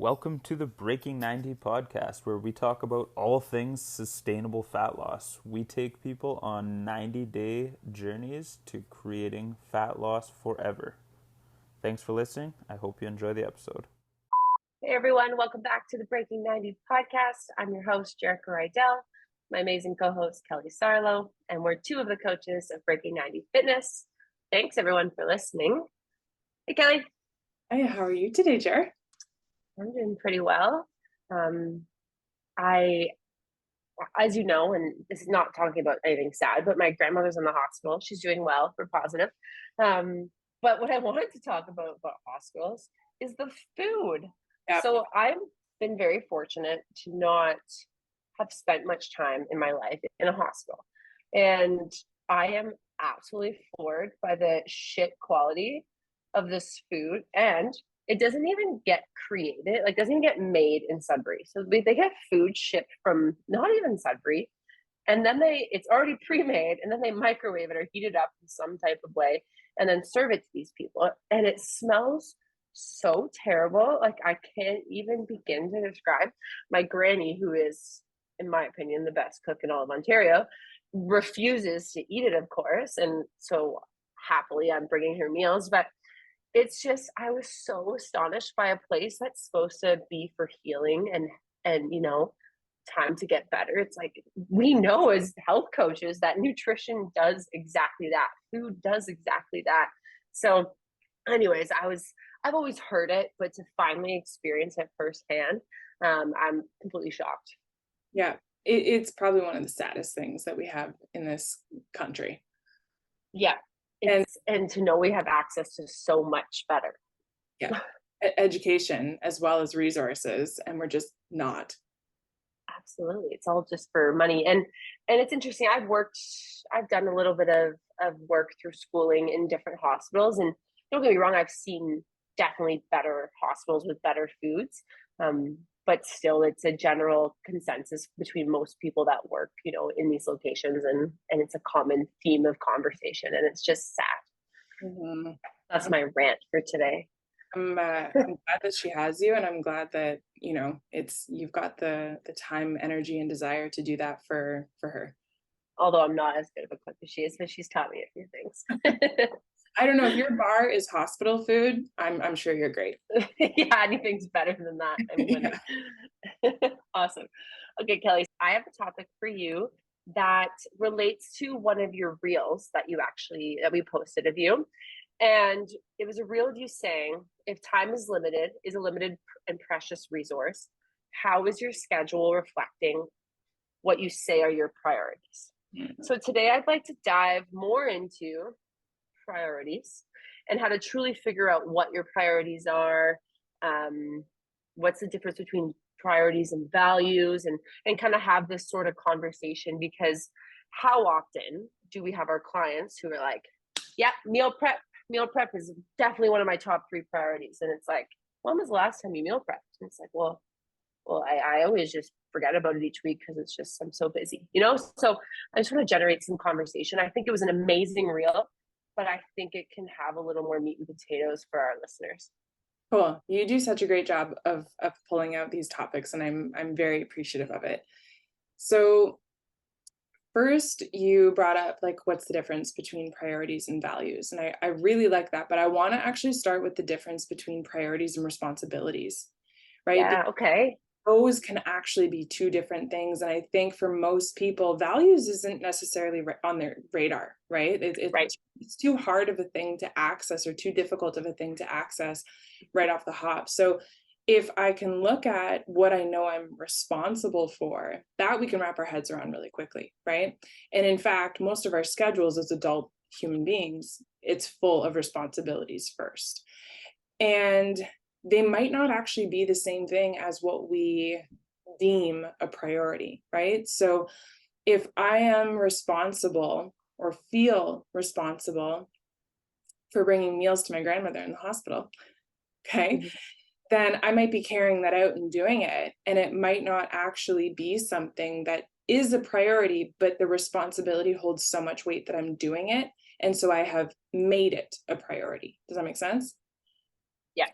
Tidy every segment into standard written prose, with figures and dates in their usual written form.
Welcome to the Breaking 90 podcast, where we talk about all things sustainable fat loss. We take people on 90-day journeys to creating fat loss forever. Thanks for listening. I hope you enjoy the episode. Hey everyone, welcome back to the Breaking 90 podcast. I'm your host, Jerrika Rydell, my amazing co-host, Kelly Sarlo, and we're two of the coaches of Breaking 90 Fitness. Thanks everyone for listening. Hey Kelly. Hey, how are you today, Jer? I'm doing pretty well. As you know, and this is not talking about anything sad, but my grandmother's in the hospital. She's doing well. We're positive. But what I wanted to talk about hospitals is the food. Yep. So I've been very fortunate to not have spent much time in my life in a hospital. And I am absolutely floored by the shit quality of this food. And it doesn't even get created, like doesn't even get made in Sudbury. So they get food shipped from not even Sudbury. And then it's already pre-made, and then they microwave it or heat it up in some type of way and then serve it to these people. And it smells so terrible. Like I can't even begin to describe. My granny, who is, in my opinion, the best cook in all of Ontario, refuses to eat it, of course. And so happily I'm bringing her meals, but it's just, I was so astonished by a place that's supposed to be for healing and you know, time to get better. It's like, we know as health coaches that nutrition does exactly that. Food does exactly that. So anyways, I've always heard it, but to finally experience it firsthand, I'm completely shocked. Yeah, it's probably one of the saddest things that we have in this country. Yeah. And to know we have access to so much better. Yeah. Education as well as resources, and we're just not. Absolutely. It's all just for money. And it's interesting. I've done a little bit of work through schooling in different hospitals, and don't get me wrong, I've seen definitely better hospitals with better foods. But still it's a general consensus between most people that work, you know, in these locations, and it's a common theme of conversation, and it's just sad. Mm-hmm. That's my rant for today. I'm glad that she has you, and I'm glad that, you know, you've got the time, energy, and desire to do that for her. Although I'm not as good of a cook as she is, but she's taught me a few things. I don't know if your bar is hospital food. I'm sure you're great. Yeah, anything's better than that. I'm winning. Yeah. Awesome. Okay, Kelly, I have a topic for you that relates to one of your reels that we posted of you. And it was a reel of you saying, if time is a limited and precious resource, how is your schedule reflecting what you say are your priorities? Mm-hmm. So today I'd like to dive more into priorities and how to truly figure out what your priorities are. What's the difference between priorities and values, and kind of have this sort of conversation, because how often do we have our clients who are like, yeah, meal prep is definitely one of my top 3 priorities. And it's like, when was the last time you meal prepped? And it's like, well, I always just forget about it each week because it's just, I'm so busy, you know? So I just want to generate some conversation. I think it was an amazing reel, but I think it can have a little more meat and potatoes for our listeners. Cool. You do such a great job of pulling out these topics, and I'm very appreciative of it. So first, you brought up, like, what's the difference between priorities and values? And I really like that, but I want to actually start with the difference between priorities and responsibilities, right? Yeah, okay. Those can actually be 2 different things. And I think for most people, values isn't necessarily on their radar, right? Right. It's too hard of a thing to access, or too difficult of a thing to access right off the hop. So if I can look at what I know I'm responsible for, that we can wrap our heads around really quickly, right? And in fact, most of our schedules as adult human beings, it's full of responsibilities first. And they might not actually be the same thing as what we deem a priority, right? So if I am responsible or feel responsible for bringing meals to my grandmother in the hospital, okay, mm-hmm. then I might be carrying that out and doing it. And it might not actually be something that is a priority, but the responsibility holds so much weight that I'm doing it. And so I have made it a priority. Does that make sense? Yeah.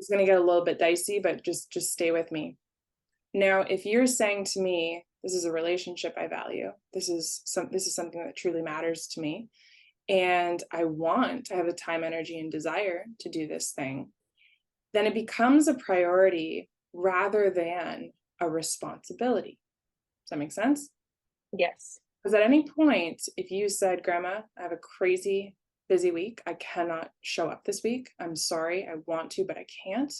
It's going to get a little bit dicey, but just stay with me. Now, if you're saying to me, this is a relationship I value, this is something that truly matters to me, and I have the time, energy, and desire to do this thing, then it becomes a priority rather than a responsibility. Does that make sense? Yes. Because at any point, if you said, Grandma, I have a crazy busy week, I cannot show up this week, I'm sorry, I want to, but I can't,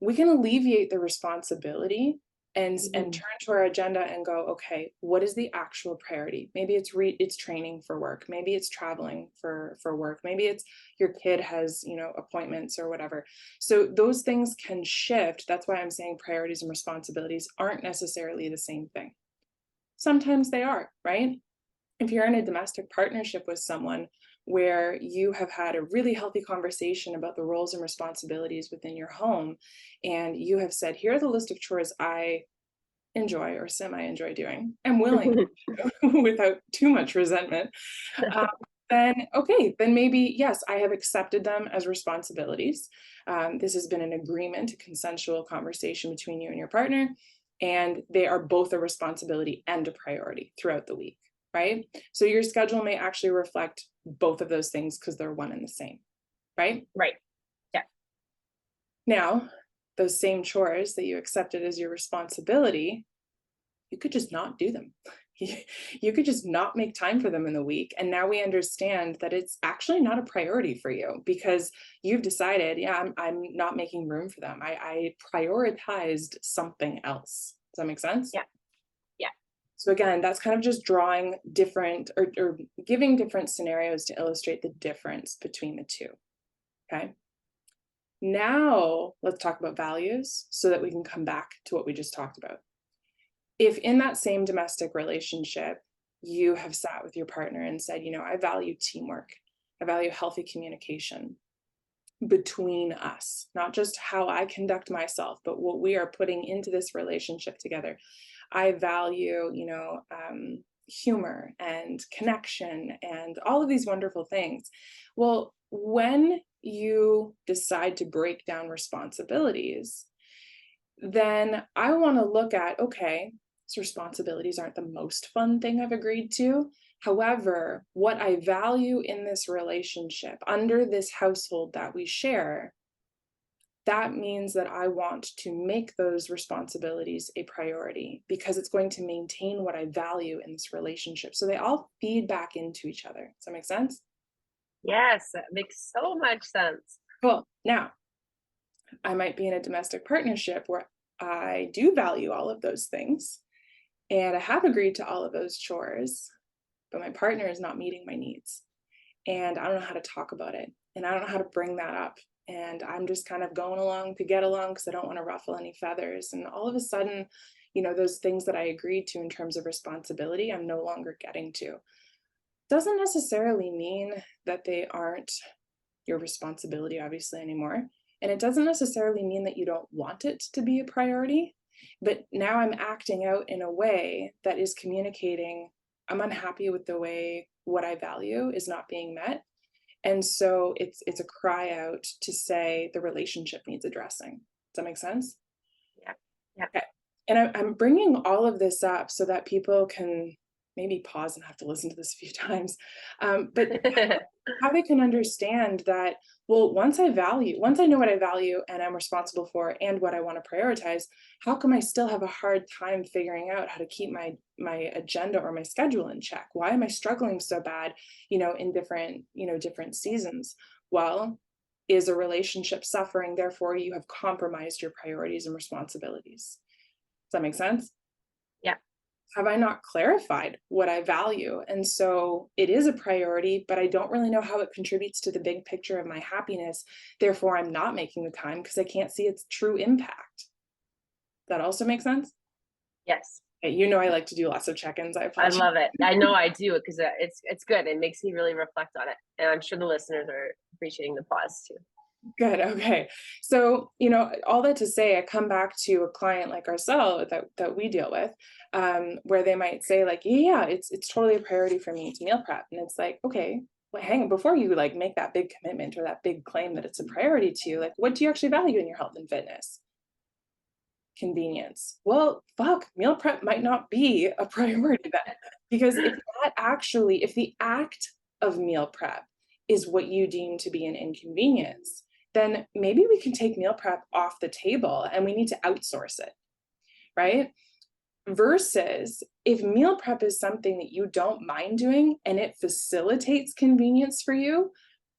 we can alleviate the responsibility and turn to our agenda and go, okay, what is the actual priority? Maybe it's training for work. Maybe it's traveling for work. Maybe it's your kid has, appointments or whatever. So those things can shift. That's why I'm saying priorities and responsibilities aren't necessarily the same thing. Sometimes they are, right? If you're in a domestic partnership with someone where you have had a really healthy conversation about the roles and responsibilities within your home, and you have said, here are the list of chores I enjoy or semi-enjoy doing, I'm willing to, without too much resentment, then maybe, yes, I have accepted them as responsibilities. This has been an agreement, a consensual conversation between you and your partner, and they are both a responsibility and a priority throughout the week. Right? So your schedule may actually reflect both of those things because they're one and the same, right? Right. Yeah. Now, those same chores that you accepted as your responsibility, you could just not do them. You could just not make time for them in the week. And now we understand that it's actually not a priority for you because you've decided, I'm not making room for them. I prioritized something else. Does that make sense? Yeah. So again, that's kind of just drawing different or giving different scenarios to illustrate the difference between the two. Okay. Now let's talk about values so that we can come back to what we just talked about. If in that same domestic relationship, you have sat with your partner and said, I value teamwork, I value healthy communication between us, not just how I conduct myself, but what we are putting into this relationship together. I value, humor and connection and all of these wonderful things. Well, when you decide to break down responsibilities, then I want to look at, okay, so responsibilities aren't the most fun thing I've agreed to. However, what I value in this relationship under this household that we share, that means that I want to make those responsibilities a priority because it's going to maintain what I value in this relationship. So they all feed back into each other. Does that make sense? Yes, that makes so much sense. Cool. Now, I might be in a domestic partnership where I do value all of those things and I have agreed to all of those chores, but my partner is not meeting my needs. And I don't know how to talk about it. And I don't know how to bring that up. And I'm just kind of going along to get along because I don't want to ruffle any feathers. And all of a sudden, those things that I agreed to in terms of responsibility, I'm no longer getting to. Doesn't necessarily mean that they aren't your responsibility, obviously, anymore. And it doesn't necessarily mean that you don't want it to be a priority. But now I'm acting out in a way that is communicating, I'm unhappy with the way what I value is not being met. And so it's a cry out to say the relationship needs addressing. Does that make sense? Yeah. Okay. And I'm bringing all of this up so that people can maybe pause and have to listen to this a few times. But how they can understand that, well, once I know what I value and I'm responsible for and what I want to prioritize, how come I still have a hard time figuring out how to keep my agenda or my schedule in check? Why am I struggling so bad, in different seasons? Well, is a relationship suffering? Therefore, you have compromised your priorities and responsibilities. Does that make sense? Yeah. Have I not clarified what I value? And so it is a priority, but I don't really know how it contributes to the big picture of my happiness. Therefore, I'm not making the time because I can't see its true impact. That also makes sense? Yes. Okay, I like to do lots of check-ins. I apologize. I love it. I know I do because it's good. It makes me really reflect on it. And I'm sure the listeners are appreciating the pause too. Good. Okay. So, all that to say, I come back to a client like ourselves that we deal with, where they might say like, yeah, it's totally a priority for me to meal prep. And it's like, okay, well, hang on, before you like make that big commitment or that big claim that it's a priority to you, like what do you actually value in your health and fitness? Convenience. Well, fuck, meal prep might not be a priority then. Because if the act of meal prep is what you deem to be an inconvenience, then maybe we can take meal prep off the table and we need to outsource it, right? Versus if meal prep is something that you don't mind doing and it facilitates convenience for you,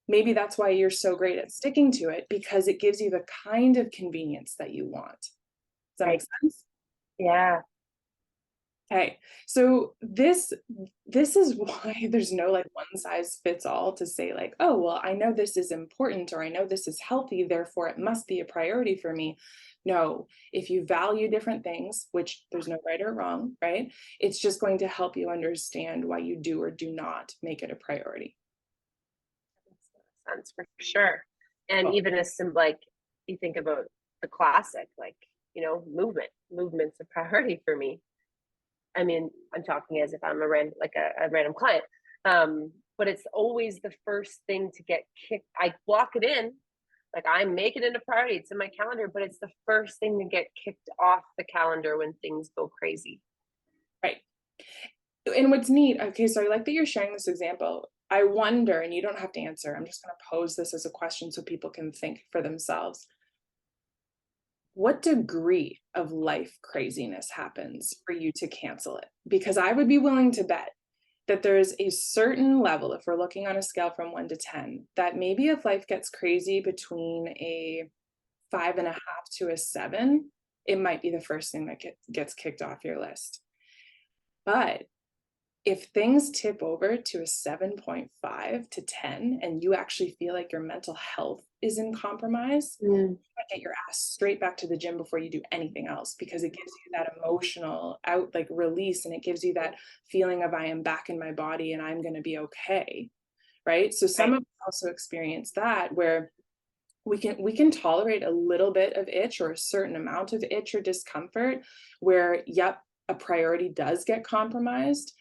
maybe that's why you're so great at sticking to it, because it gives you the kind of convenience that you want. Does that make sense? Yeah. Okay, so this is why there's no like one size fits all to say like, oh, well, I know this is important or I know this is healthy, therefore it must be a priority for me. No, if you value different things, which there's no right or wrong, right? It's just going to help you understand why you do or do not make it a priority. Sense for sure. And Oh. even as some like you think about the classic, like, movement's a priority for me. I mean, I'm talking as if I'm a random client. But it's always the first thing to get kicked. I block it in, like I make it into priority. It's in my calendar, but it's the first thing to get kicked off the calendar when things go crazy. Right. And what's neat, okay, so I like that you're sharing this example. I wonder, and you don't have to answer, I'm just going to pose this as a question so people can think for themselves. What degree of life craziness happens for you to cancel it? Because I would be willing to bet that there's a certain level, if we're looking on a scale from 1 to 10, that maybe if life gets crazy between a 5.5 to a 7, it might be the first thing that gets kicked off your list. But if things tip over to a 7.5 to 10 and you actually feel like your mental health is in compromise, you get your ass straight back to the gym before you do anything else, because it gives you that emotional release, and it gives you that feeling of I am back in my body and I'm going to be okay, right? So some of us also experience that, where we can tolerate a little bit of itch or a certain amount of itch or discomfort where, yep, a priority does get compromised.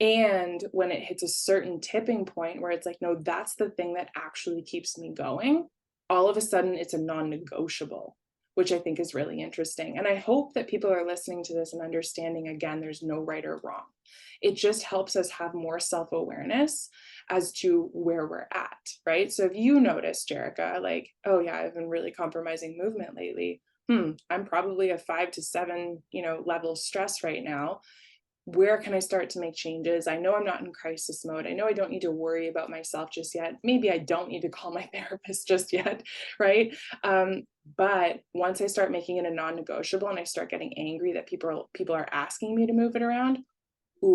And when it hits a certain tipping point where it's like, no, that's the thing that actually keeps me going, all of a sudden it's a non-negotiable, which I think is really interesting. And I hope that people are listening to this and understanding, again, there's no right or wrong. It just helps us have more self-awareness as to where we're at, right? So if you notice, Jerrika, like, oh yeah, I've been really compromising movement lately. I'm probably a 5 to 7, level stress right now. Where can I start to make changes? I know I'm not in crisis mode. I know I don't need to worry about myself just yet. Maybe I don't need to call my therapist just yet, right? But once I start making it a non-negotiable and I start getting angry that people are asking me to move it around,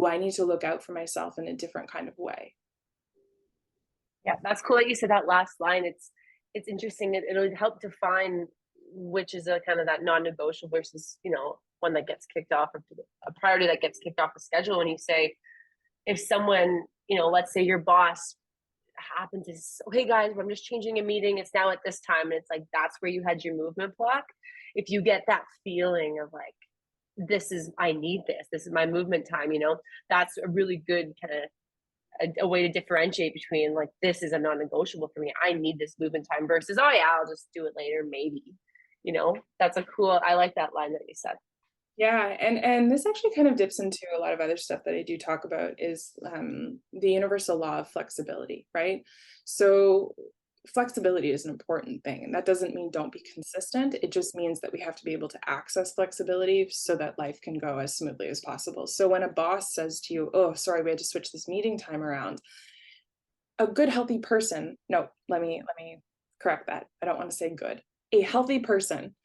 I need to look out for myself in a different kind of way. Yeah, that's cool that you said that last line. It's interesting. It'll help define which is a kind of that non-negotiable versus, one that gets kicked off, or a priority that gets kicked off the schedule. When you say, if someone, let's say your boss happened to, okay guys, I'm just changing a meeting, it's now at this time, and it's like, that's where you had your movement block. If you get that feeling of like, I need this is my movement time, that's a really good kind of a way to differentiate between like, this is a non-negotiable for me, I need this movement time, versus, oh yeah, I'll just do it later, maybe. That's I like that line that you said. Yeah, and this actually kind of dips into a lot of other stuff that I do talk about, is the universal law of flexibility, right? So flexibility is an important thing, and that doesn't mean don't be consistent. It just means that we have to be able to access flexibility so that life can go as smoothly as possible. So when a boss says to you, oh, sorry, we had to switch this meeting time around, a good, healthy person, no, let me correct that. I don't want to say good. A healthy person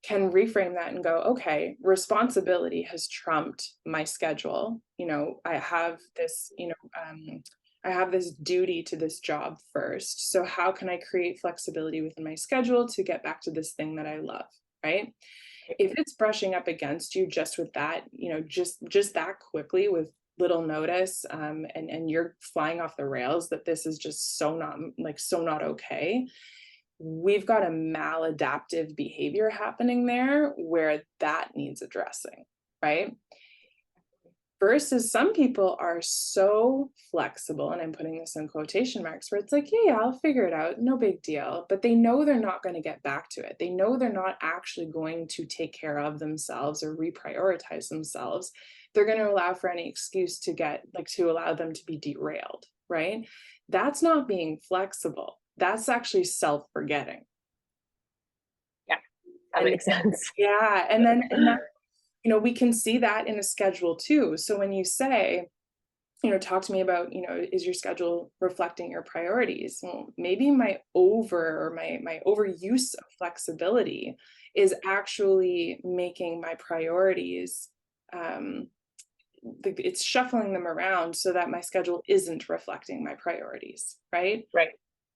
can reframe that and go, okay, responsibility has trumped my schedule. I have this, I have this duty to this job first. So how can I create flexibility within my schedule to get back to this thing that I love, right? If it's brushing up against you just with that, just that quickly with little notice, and you're flying off the rails that this is just so not okay, we've got a maladaptive behavior happening there where that needs addressing, right? Versus some people are so flexible, and I'm putting this in quotation marks, where it's like, yeah, I'll figure it out, no big deal. But they know they're not going to get back to it. They know they're not actually going to take care of themselves or reprioritize themselves. They're going to allow for any excuse to allow them to be derailed, right? That's not being flexible. That's actually self-forgetting. Yeah, that makes sense. Yeah. And that, we can see that in a schedule too. So when you say, talk to me about, is your schedule reflecting your priorities? Well, maybe my overuse of flexibility is actually making my priorities, it's shuffling them around so that my schedule isn't reflecting my priorities, right? Right.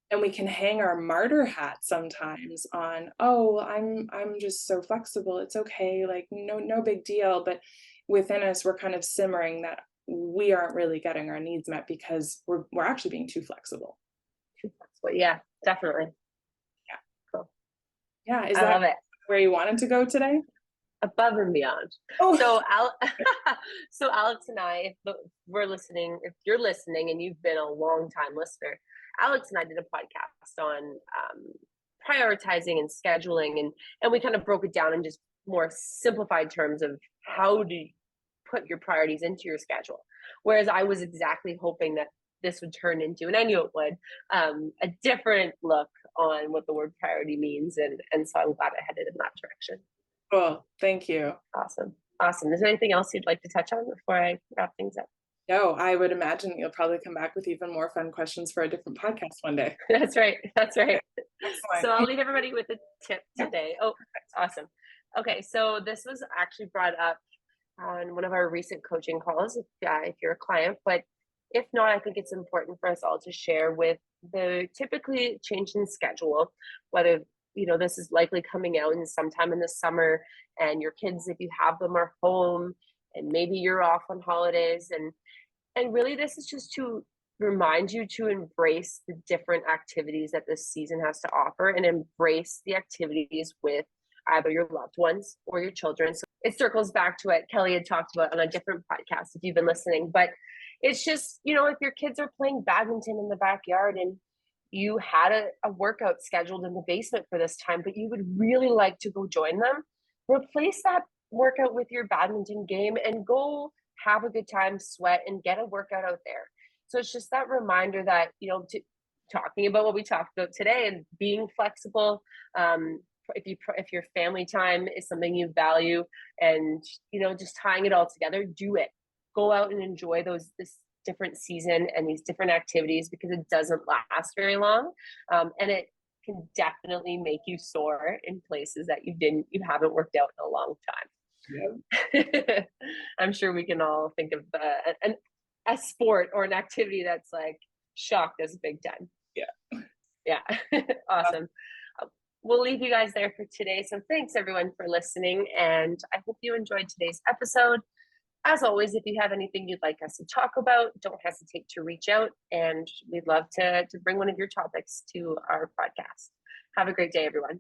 And we can hang our martyr hat sometimes on, oh, I'm just so flexible, it's okay, like no big deal. But within us, we're kind of simmering that we aren't really getting our needs met because we're actually being too flexible. Yeah, definitely. Yeah. Cool. Yeah. I love it. Where you wanted to go today? Above and beyond. Oh. So Alex and I, if you're listening and you've been a long time listener, Alex and I did a podcast on prioritizing and scheduling, and we kind of broke it down in just more simplified terms of how to put your priorities into your schedule. Whereas I was exactly hoping that this would turn into, and I knew it would, a different look on what the word priority means. And so I'm glad I headed in that direction. Cool. Thank you. Awesome. Is there anything else you'd like to touch on before I wrap things up? No, I would imagine you'll probably come back with even more fun questions for a different podcast one day. That's right. Excellent. So I'll leave everybody with a tip today. Oh, that's awesome. Okay, so this was actually brought up on one of our recent coaching calls, if you're a client, but if not, I think it's important for us all to share with the typically change in schedule, whether this is likely coming out in sometime in the summer, and your kids, if you have them, are home, and maybe you're off on holidays, and really this is just to remind you to embrace the different activities that this season has to offer, and embrace the activities with either your loved ones or your children. So it circles back to what Kelly had talked about on a different podcast, if you've been listening, but it's just, if your kids are playing badminton in the backyard and you had a workout scheduled in the basement for this time, but you would really like to go join them, replace that workout with your badminton game and go have a good time, sweat, and get a workout out there. So it's just that reminder that, talking about what we talked about today and being flexible, if your family time is something you value, and, just tying it all together, do it. Go out and enjoy this different season and these different activities, because it doesn't last very long, and it can definitely make you soar in places that you haven't worked out in a long time. Yeah. I'm sure we can all think of a sport or an activity that's like shocked us big time. Yeah. Awesome. We'll leave you guys there for today. So thanks everyone for listening, and I hope you enjoyed today's episode. As always, if you have anything you'd like us to talk about, don't hesitate to reach out, and we'd love to bring one of your topics to our podcast. Have a great day, everyone.